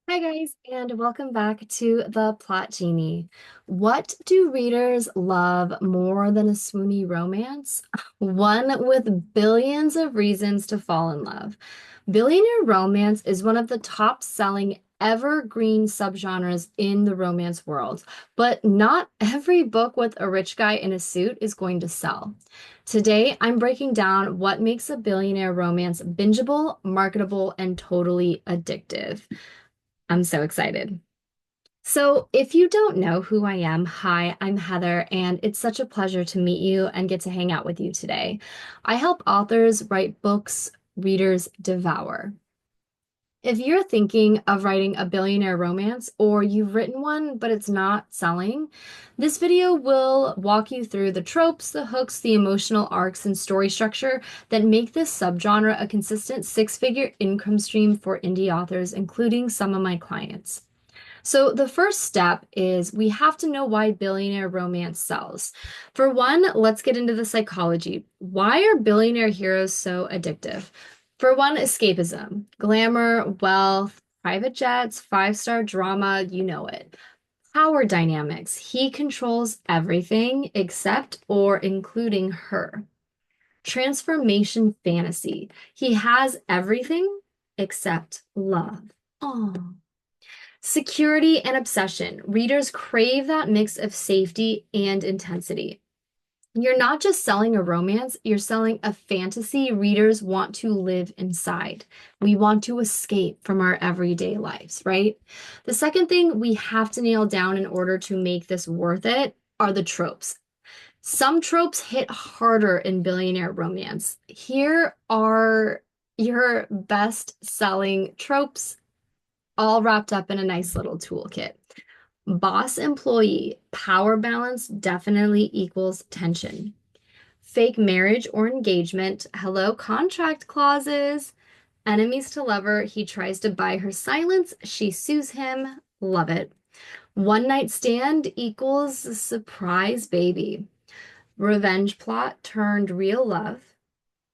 Hi, guys, and welcome back to The Plot Genie. What do readers love more than a swoony romance? One with billions of reasons to fall in love. Billionaire romance is one of the top-selling evergreen subgenres in the romance world, but not every book with a rich guy in a suit is going to sell. Today, I'm breaking down what makes a billionaire romance bingeable, marketable, and totally addictive. I'm so excited. So, if you don't know who I am, hi, I'm Heather, and it's such a pleasure to meet you and get to hang out with you today. I help authors write books readers devour. If you're thinking of writing a billionaire romance or you've written one but it's not selling, this video will walk you through the tropes, the hooks, the emotional arcs, and story structure that make this subgenre a consistent six-figure income stream for indie authors, including some of my clients. So, the first step is we have to know why billionaire romance sells. For one, let's get into the psychology. Why are billionaire heroes so addictive? For one, escapism, glamour, wealth, private jets, five-star drama, you know it. Power dynamics. He controls everything except or including her. Transformation fantasy. He has everything except love. Oh. Security and obsession. Readers crave that mix of safety and intensity. You're not just selling a romance, you're selling a fantasy readers want to live inside. We want to escape from our everyday lives, right? The second thing we have to nail down in order to make this worth it are the tropes. Some tropes hit harder in billionaire romance. Here are your best selling tropes all wrapped up in a nice little toolkit. Boss employee, power balance definitely equals tension. Fake marriage or engagement, hello, contract clauses. Enemies to lover, he tries to buy her silence, she sues him, love it. One night stand equals surprise baby. Revenge plot turned real love.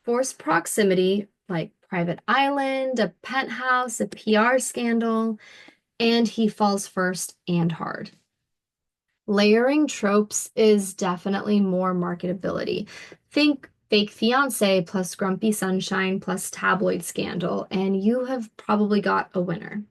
Forced proximity, like private island, a penthouse, a PR scandal, and he falls first and hard. Layering tropes is definitely more marketability. Think fake fiance plus grumpy sunshine plus tabloid scandal, and you have probably got a winner.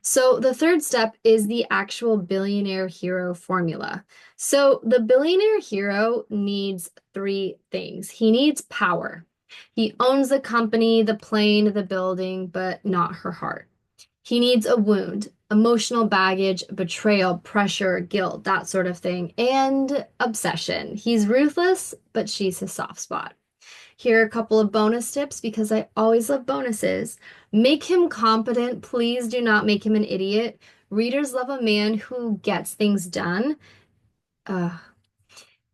So the third step is the actual billionaire hero formula. So the billionaire hero needs three things. He needs power. He owns the company, the plane, the building, but not her heart. He needs a wound, emotional baggage, betrayal, pressure, guilt, that sort of thing, and obsession. He's ruthless, but she's his soft spot. Here are a couple of bonus tips because I always love bonuses. Make him competent. Please do not make him an idiot. Readers love a man who gets things done. Uh,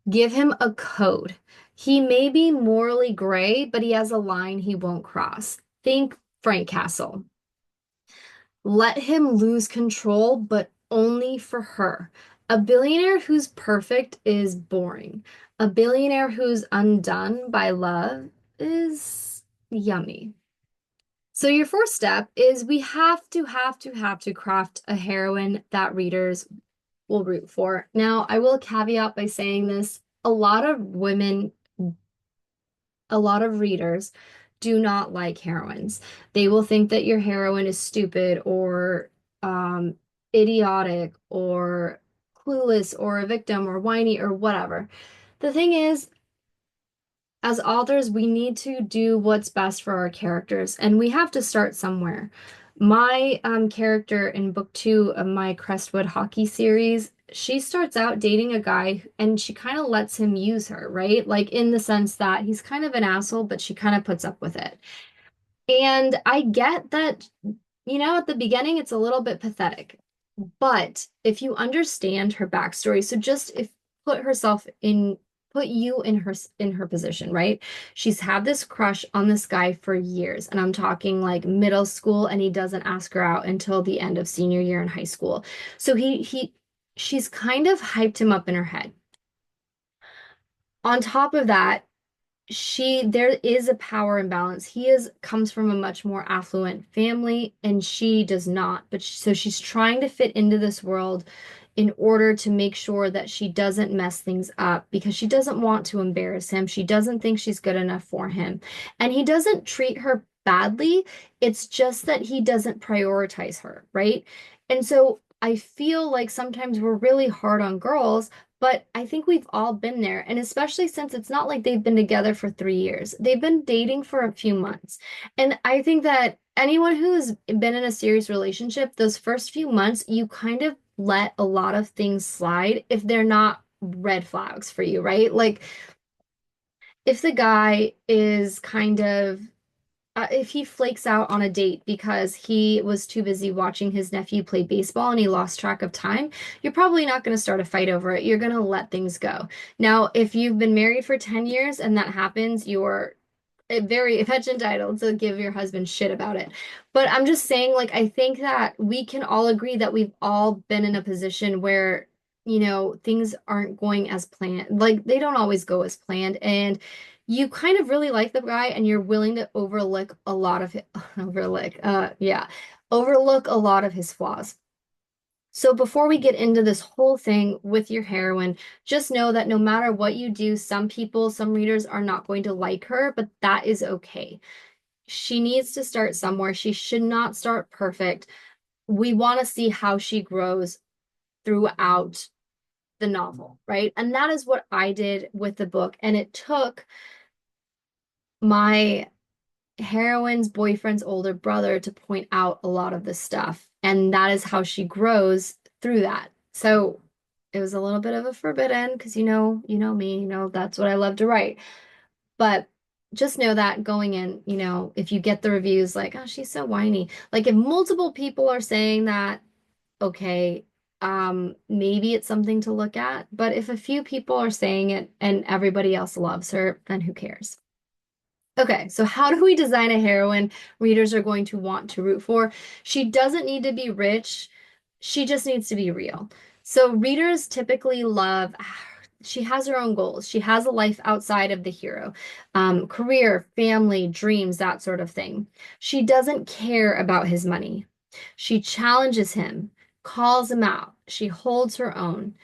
Give him a code. He may be morally gray, but he has a line he won't cross. Think Frank Castle. Let him lose control, but only for her. A billionaire who's perfect is boring. A billionaire who's undone by love is yummy. So your first step is we have to craft a heroine that readers will root for. Now, I will caveat by saying this, a lot of readers do not like heroines. They will think that your heroine is stupid or um, idiotic or clueless or a victim or whiny or whatever. The thing is, as authors, we need to do what's best for our characters, and we have to start somewhere. My character in book two of my Crestwood hockey series, she starts out dating a guy and she kind of lets him use her, right? Like in the sense that he's kind of an asshole, but she kind of puts up with it. And I get that, at the beginning, it's a little bit pathetic. But if you understand her backstory, so just if put herself in, put you in her position, right? She's had this crush on this guy for years, and I'm talking like middle school, and he doesn't ask her out until the end of senior year in high school. So she's kind of hyped him up in her head. On top of that, there is a power imbalance. He is comes from a much more affluent family and she does not. So she's trying to fit into this world in order to make sure that she doesn't mess things up because she doesn't want to embarrass him. She doesn't think she's good enough for him. And he doesn't treat her badly. It's just that he doesn't prioritize her, right? And so I feel like sometimes we're really hard on girls, but I think we've all been there. And especially since it's not like they've been together for 3 years, they've been dating for a few months. And I think that anyone who's been in a serious relationship, those first few months, you kind of let a lot of things slide if they're not red flags for you, right? Like if the guy is kind of if he flakes out on a date because he was too busy watching his nephew play baseball and he lost track of time, you're probably not going to start a fight over it. You're going to let things go. Now, if you've been married for 10 years and that happens, you're very much entitled to give your husband shit about it. But I'm just saying, like, I think that we can all agree that we've all been in a position where, things aren't going as planned. Like, they don't always go as planned. And you kind of really like the guy and you're willing to overlook a lot of it, overlook a lot of his flaws. So before we get into this whole thing with your heroine, just know that no matter what you do, some readers are not going to like her, but that is okay. She needs to start somewhere. She should not start perfect. We want to see how she grows throughout the novel, right? And that is what I did with the book. And it took my heroine's boyfriend's older brother to point out a lot of this stuff. And that is how she grows through that. So it was a little bit of a forbidden because me, that's what I love to write. But just know that going in, if you get the reviews like, oh, she's so whiny, like if multiple people are saying that, okay, maybe it's something to look at. But if a few people are saying it and everybody else loves her, then who cares? Okay, so how do we design a heroine readers are going to want to root for? She doesn't need to be rich. She just needs to be real. So readers typically love, she has her own goals. She has a life outside of the hero, career, family, dreams, that sort of thing. She doesn't care about his money. She challenges him, calls him out. She holds her own.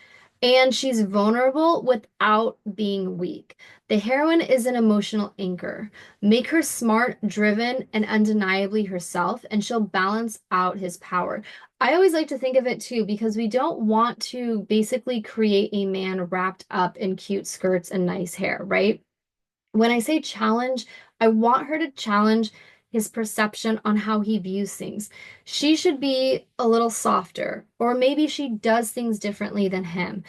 And she's vulnerable without being weak. The heroine is an emotional anchor. Make her smart, driven, and undeniably herself, and she'll balance out his power. I always like to think of it too, because we don't want to basically create a man wrapped up in cute skirts and nice hair, right? When I say challenge, I want her to challenge his perception on how he views things. She should be a little softer, or maybe she does things differently than him.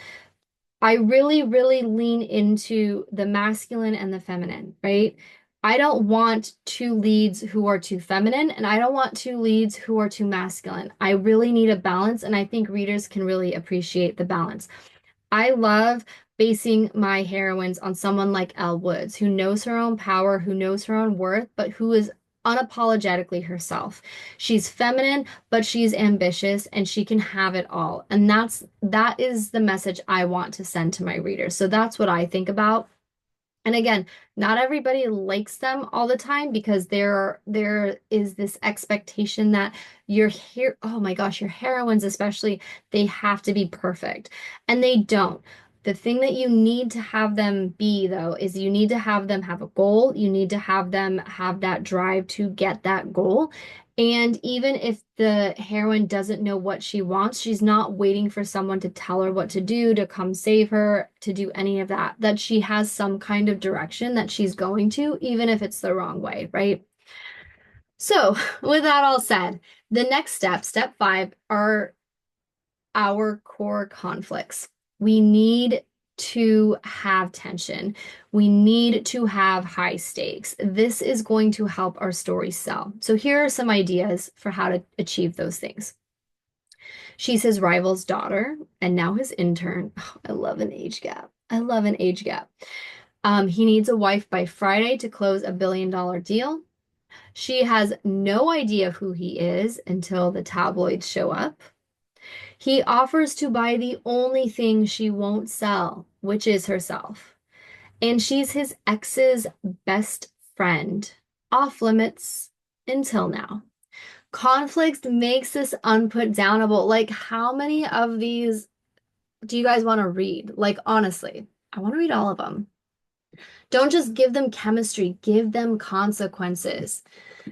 I really, really lean into the masculine and the feminine, right? I don't want two leads who are too feminine, and I don't want two leads who are too masculine. I really need a balance, and I think readers can really appreciate the balance. I love basing my heroines on someone like Elle Woods, who knows her own power, who knows her own worth, but who is unapologetically herself. She's feminine, but she's ambitious and she can have it all. And that is the message I want to send to my readers. So that's what I think about. And again, not everybody likes them all the time because there is this expectation that your here, oh my gosh, your heroines especially, they have to be perfect. And they don't. The thing that you need to have them be, though, is you need to have them have a goal. You need to have them have that drive to get that goal. And even if the heroine doesn't know what she wants, she's not waiting for someone to tell her what to do, to come save her, to do any of that. That she has some kind of direction that she's going to, even if it's the wrong way, right? So, with that all said, the next step, step 5, are our core conflicts. We need to have tension. We need to have high stakes. This is going to help our story sell. So here are some ideas for how to achieve those things. She's his rival's daughter and now his intern. Oh, I love an age gap. I love an age gap. He needs a wife by Friday to close $1 billion deal. She has no idea who he is until the tabloids show up. He offers to buy the only thing she won't sell, which is herself. And she's his ex's best friend. Off limits until now. Conflict makes this unputdownable. Like, how many of these do you guys want to read? Like, honestly, I want to read all of them. Don't just give them chemistry, give them consequences.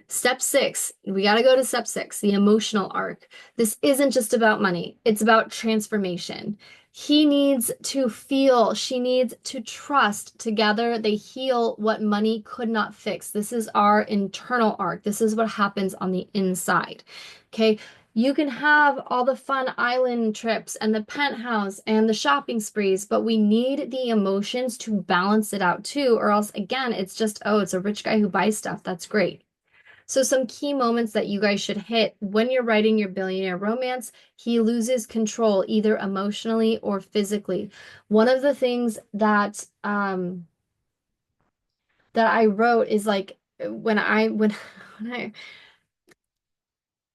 Step six, we got to go to step six, the emotional arc. This isn't just about money, it's about transformation. He needs to feel, she needs to trust. Together, they heal what money could not fix. This is our internal arc. This is what happens on the inside. Okay. You can have all the fun island trips and the penthouse and the shopping sprees, but we need the emotions to balance it out too, or else, again, it's just, oh, it's a rich guy who buys stuff. That's great. So some key moments that you guys should hit when you're writing your billionaire romance, he loses control either emotionally or physically. One of the things that I wrote is like when I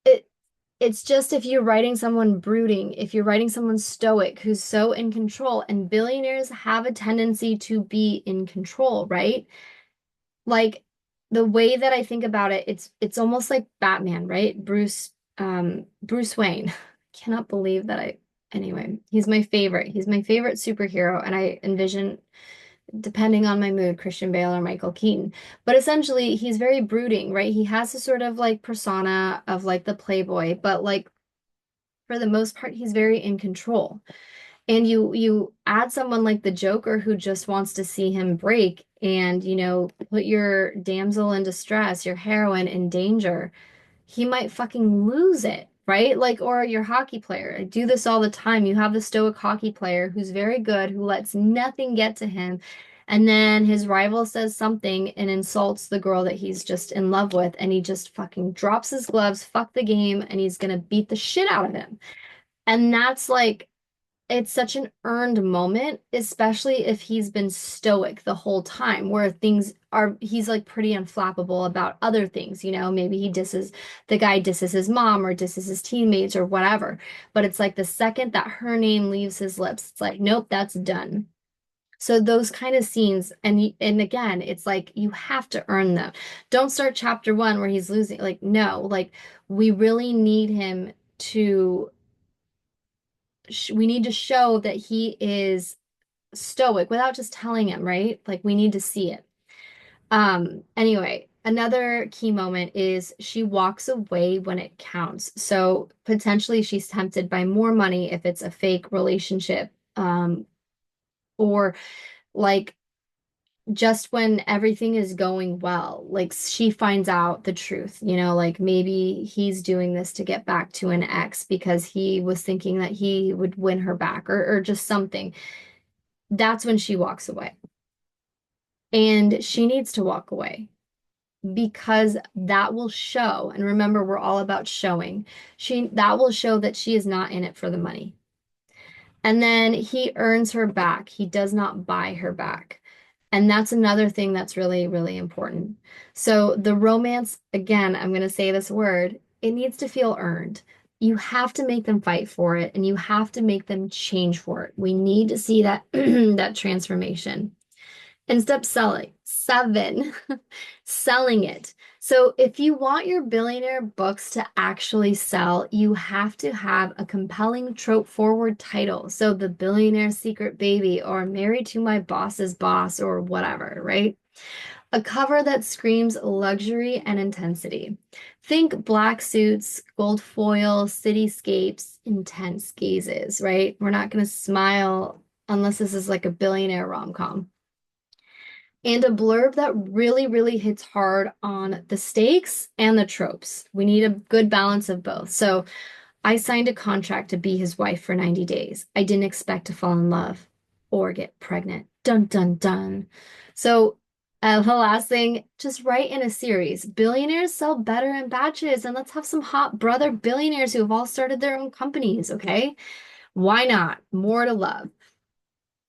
it it's just if you're writing someone brooding, if you're writing someone stoic who's so in control, and billionaires have a tendency to be in control, right? Like the way that I think about it, it's almost like Batman, right? Bruce Wayne. Cannot believe that I anyway, he's my favorite. He's my favorite superhero, and I envision, depending on my mood, Christian Bale or Michael Keaton. But essentially, he's very brooding, right? He has a sort of like persona of like the playboy, but like for the most part, he's very in control. And you add someone like the Joker who just wants to see him break and, put your damsel in distress, your heroine in danger. He might fucking lose it, right? Like, or your hockey player. I do this all the time. You have the stoic hockey player who's very good, who lets nothing get to him. And then his rival says something and insults the girl that he's just in love with, and he just fucking drops his gloves, fuck the game, and he's gonna beat the shit out of him. And that's like, it's such an earned moment, especially if he's been stoic the whole time, where he's like pretty unflappable about other things, maybe the guy disses his mom or disses his teammates or whatever. But it's like the second that her name leaves his lips, it's like, nope, that's done. So those kind of scenes, and again, it's like you have to earn them. Don't start chapter one where he's losing. Like, no, like we really need him to we need to show that he is stoic without just telling him, right? Like we need to see it. Anyway, another key moment is she walks away when it counts. So potentially she's tempted by more money if it's a fake relationship, or like just when everything is going well, like she finds out the truth, like maybe he's doing this to get back to an ex because he was thinking that he would win her back, or just something. That's when she walks away. And she needs to walk away because that will show, and remember, we're all about showing. That will show that she is not in it for the money. And then he earns her back. He does not buy her back. And that's another thing that's really, really important. So the romance, again, I'm going to say this word, it needs to feel earned. You have to make them fight for it, and you have to make them change for it. We need to see that that transformation. And step seven, selling it. So if you want your billionaire books to actually sell, you have to have a compelling trope forward title. So The Billionaire Secret Baby or Married to My Boss's Boss or whatever, right? A cover that screams luxury and intensity. Think black suits, gold foil, cityscapes, intense gazes, right? We're not going to smile unless this is like a billionaire rom-com, and a blurb that really, really hits hard on the stakes and the tropes. We need a good balance of both. So I signed a contract to be his wife for 90 days. I didn't expect to fall in love or get pregnant. Dun, dun, dun. So the last thing, just write in a series. Billionaires sell better in batches, and let's have some hot brother billionaires who have all started their own companies, okay? Why not? More to love.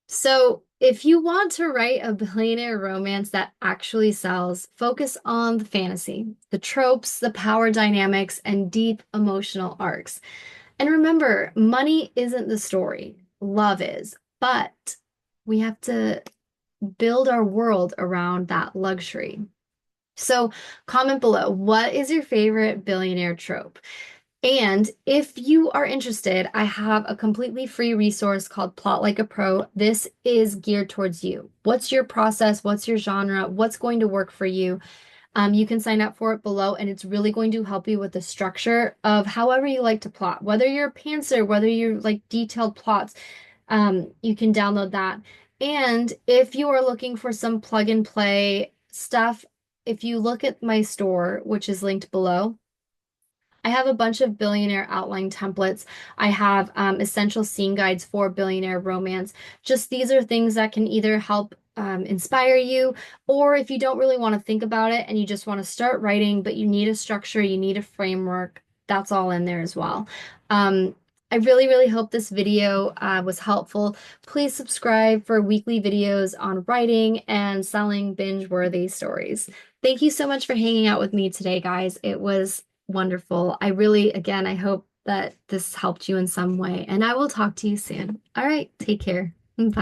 So, if you want to write a billionaire romance that actually sells, focus on the fantasy, the tropes, the power dynamics, and deep emotional arcs. And remember, money isn't the story, love is. But we have to build our world around that luxury. So comment below, what is your favorite billionaire trope? And if you are interested, I have a completely free resource called Plot Like a Pro. This is geared towards you. What's your process? What's your genre? What's going to work for you? You can sign up for it below, and it's really going to help you with the structure of however you like to plot. Whether you're a pantser, whether you like detailed plots, you can download that. And if you are looking for some plug and play stuff, if you look at my store, which is linked below, I have a bunch of billionaire outline templates. I have essential scene guides for billionaire romance. Just these are things that can either help inspire you, or if you don't really want to think about it and you just want to start writing, but you need a structure, you need a framework, that's all in there as well. I really, really hope this video was helpful. Please subscribe for weekly videos on writing and selling binge-worthy stories. Thank you so much for hanging out with me today, guys. It was wonderful. I really, again, I hope that this helped you in some way, and I will talk to you soon. All right, take care.